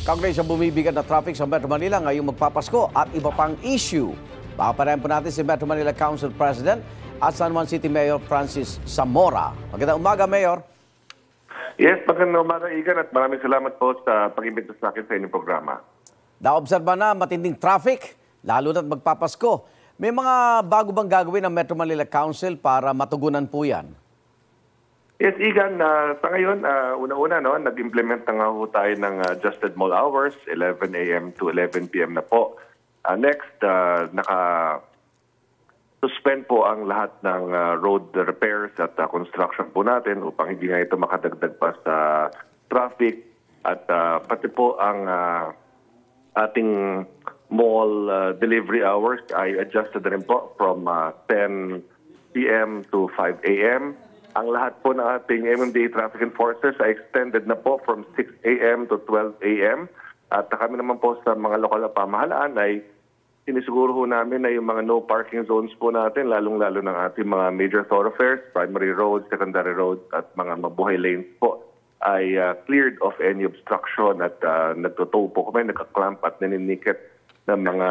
Kaugnay sa bumibigat na traffic sa Metro Manila ngayong magpapasko at iba pang issue. Paparehan po natin si Metro Manila Council President at San Juan City Mayor Francis Zamora. Magandang umaga, Mayor. Yes, magandang umaga, Igan, at maraming salamat po sa pag-imbita sa akin sa inyong programa. Naobserba na matinding traffic, lalo na't magpapasko. May mga bago bang gagawin ng Metro Manila Council para matugunan po yan? Yes, Igan, sa ngayon, una-una, nag-implement na nga ho tayo ng adjusted mall hours, 11 a.m. to 11 p.m. na po. Next, naka-suspend po ang lahat ng road repairs at construction po natin upang hindi nga ito makadagdag pa sa traffic. At pati po ang ating mall delivery hours ay adjusted na rin po from 10 p.m. to 5 a.m. Ang lahat po ng ating MMDA traffic enforcers ay extended na po from 6 a.m. to 12 a.m. At kami naman po sa mga lokal na pamahalaan ay sinisiguro ho namin na yung mga no parking zones po natin, lalong-lalo ng ating mga major thoroughfares, primary roads, secondary roads at mga mabuhay lanes po ay cleared of any obstruction at nagtotow po kami, nagkaklamp at naninikit ng mga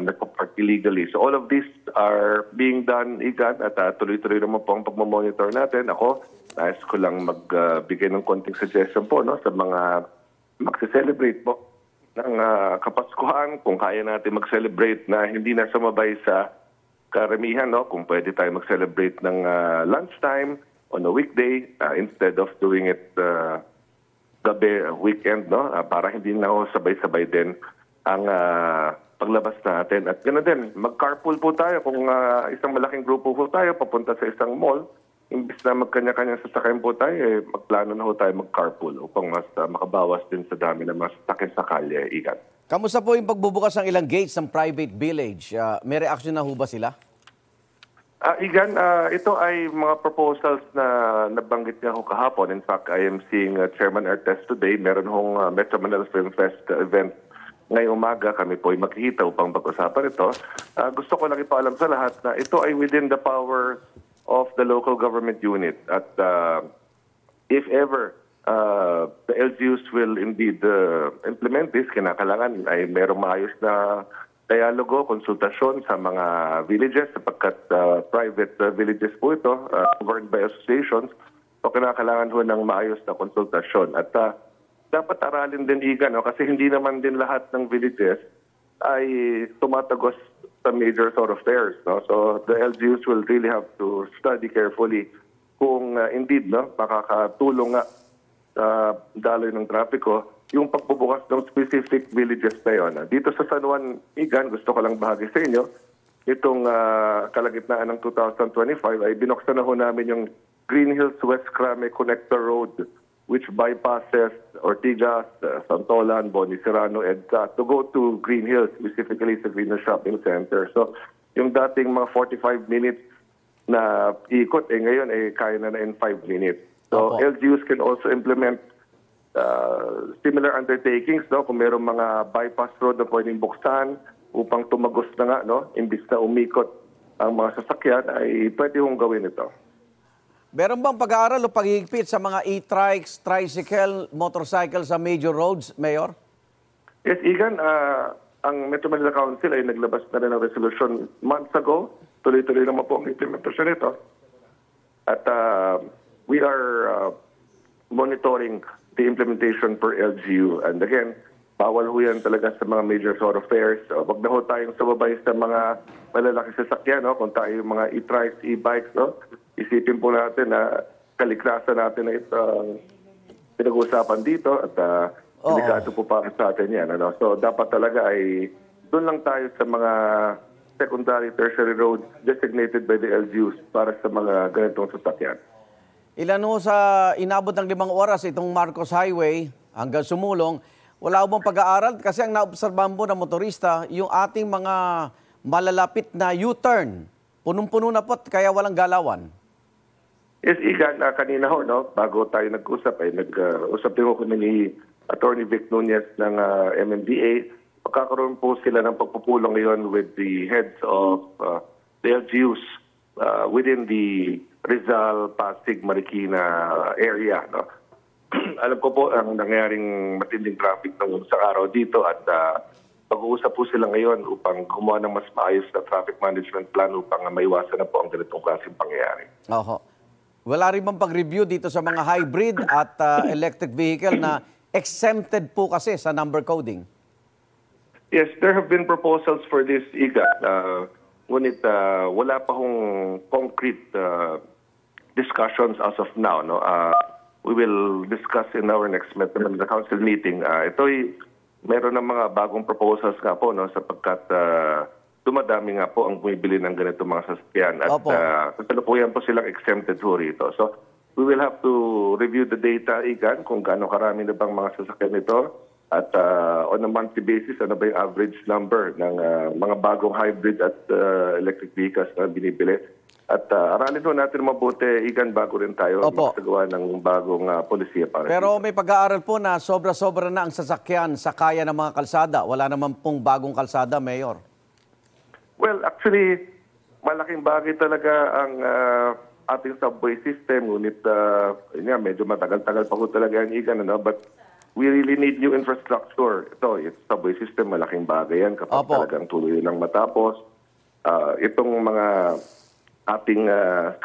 nagpa-park illegally. So all of these are being done, Igan, at tuloy-tuloy naman po ang pagmamonitor natin. Ako, nais ko lang magbigay ng konting suggestion po sa mga mag-celebrate po ng Kapaskuhan. Kung kaya natin mag-celebrate na hindi na sumabay sa karamihan, kung pwede tayo mag-celebrate ng lunchtime on a weekday instead of doing it gabi, weekend, para hindi na sabay-sabay din ang paglabas natin. At ganoon din, mag-carpool po tayo. Kung isang malaking grupo po tayo papunta sa isang mall, imbis na magkanya-kanya sasakyan po tayo, magplano na po tayo mag-carpool upang mas makabawas din sa dami ng mga sasakyan sa kalye, Igan. Kamusta po yung pagbubukas ng ilang gates ng private village? May reaction na ho ba sila? Igan, ito ay mga proposals na nabanggit niya ho kahapon. In fact, I am seeing Chairman Artes today. Meron hong Metro Manila Film Fest event ngayong umaga. Kami po ay makikita upang pag-usapan ito. Gusto ko lang ipaalam sa lahat na ito ay within the power of the local government unit. At if ever the LGUs will indeed implement this, kinakailangan ay merong maayos na dialogo, konsultasyon sa mga villages sapagkat private villages po ito, governed by associations. So kinakailangan ho ng maayos na konsultasyon. At dapat aralin din, Igan, kasi hindi naman din lahat ng villages ay tumatagos sa major thoroughfares. So the LGUs will really have to study carefully kung indeed makakatulong nga sa daloy ng trapiko yung pagbubukas ng specific villages na yun. Dito sa San Juan, Igan, gusto ko lang bahagi sa inyo, itong kalagitnaan ng 2025 ay binuksan na ho namin yung Green Hills West Crame Connector Road which bypasses Ortigas, Santolan, Boni Serrano, EDSA to go to Green Hills, specifically sa Green Hills Shopping Center. So yung dating mga 45 minutes na ikot, ngayon kaya na in 5 minutes. So LGUs can also implement similar undertakings, kung mayroong mga bypass road na pwedeng buksan upang tumagos na nga, imbis na umikot ang mga sasakyan, ay pwede hong gawin ito. Meron bang pag-aaral o paghihigpit sa mga e-trikes, tricycle, motorcycle sa major roads, Mayor? Yes, Igan, ang Metro Manila Council ay naglabas na rin ng resolution months ago. Tuloy-tuloy naman po ang implementasyon nito. At we are monitoring the implementation per LGU. And again, bawal ho yan talaga sa mga major thoroughfares. Wag na ho tayong sababay sa mga malalaki sasakyan, kung tayo yung mga e-trikes, e-bikes, isipin po natin na kaligtasan natin na itong pinag-uusapan dito at delikado po para sa atin yan. So dapat talaga ay doon lang tayo sa mga secondary, tertiary roads designated by the LGUs para sa mga ganitong sasakyan. Ilan ho sa inabot ng 5 oras itong Marcos Highway hanggang Sumulong, wala bang pag-aaral? Kasi ang naobserbahan po ng motorista, yung ating mga malalapit na U-turn, punong-puno na po kaya walang galawan. Yes, Igan, kanina ho, bago tayo nag-usap, nag-usap din kami ni Attorney Vic Nunez ng MMDA. Pagkakaroon po sila ng pagpupulong ngayon with the heads of the LGUs within the Rizal, Pasig, Marikina area. alam ko po ang nangyaring matinding traffic ng sa araw dito at pag-uusap po sila ngayon upang gumawa ng mas maayos na traffic management plan upang maiwasan na po ang ganitong klaseng pangyayari. Oho. Wala rin bang pag-review dito sa mga hybrid at electric vehicle na exempted po kasi sa number coding? Yes, there have been proposals for this, Iga. Ngunit wala pa hong concrete discussions as of now. No? We will discuss in our next the council meeting. Meron ng mga bagong proposals nga po, no, sapagkat dumadami nga po ang bumibili ng ganito mga sasakyan. At kasalukuyan po silang exempted po rito. So we will have to review the data, Igan, kung gaano karami na bang mga sasakyan ito. At on a monthly basis, ano ba yung average number ng mga bagong hybrid at electric vehicles na binibili. At aralin po natin mabuti, Igan, bago rin tayo magsagawa ng bagong polisiya para Pero dito. may pag-aaral po na sobra-sobra na ang sasakyan sa kaya ng mga kalsada. Wala naman pong bagong kalsada, Mayor. Well, actually, malaking bagay talaga ang ating subway system. Ngunit medyo matagal-tagal pa po talaga ang Igan. Ano? But we really need new infrastructure. Ito, subway system, malaking bagay yan kapag talagang tuloy lang matapos. Itong mga ating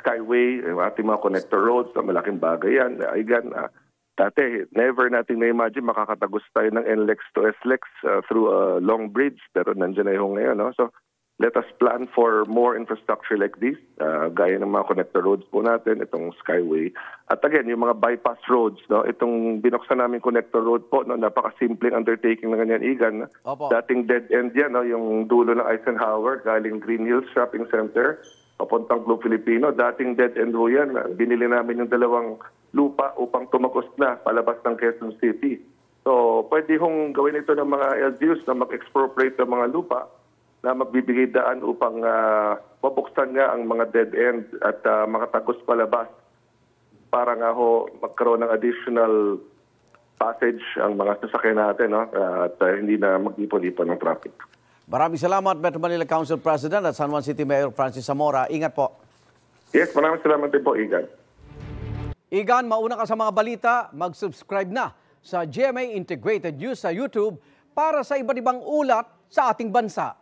skyway, ating mga connector roads, malaking bagay yan. Igan, dati, never natin na-imagine makakatagos tayo ng NLEX to SLEX through a long bridge, pero nandiyan na yung ngayon. No? So, let us plan for more infrastructure like this, gaya ng mga connector roads po natin, itong skyway. At again, yung mga bypass roads, no? Itong binuksan namin connector road po, no? Napaka-simpleng undertaking na ganyan, Igan. Dating dead end yan, no? Yung dulo ng Eisenhower, galing Green Hills Shopping Center, papuntang Blue Filipino, dating dead end ho yan. Binili namin yung dalawang lupa upang tumagos na palabas ng Quezon City. So, pwede hong gawin ito ng mga LGUs na mag-expropriate ng mga lupa na magbibigay daan upang mabuksan nga ang mga dead end at makatagos palabas para nga ho magkaroon ng additional passage ang mga sasakyan natin, no? At hindi na mag-ipon-ipon ng traffic. Maraming salamat, Metro Manila Council President at San Juan City Mayor Francis Zamora. Ingat po. Yes, maraming salamat din po, Igan. Igan, mauna ka sa mga balita, mag-subscribe na sa GMA Integrated News sa YouTube para sa iba't ibang ulat sa ating bansa.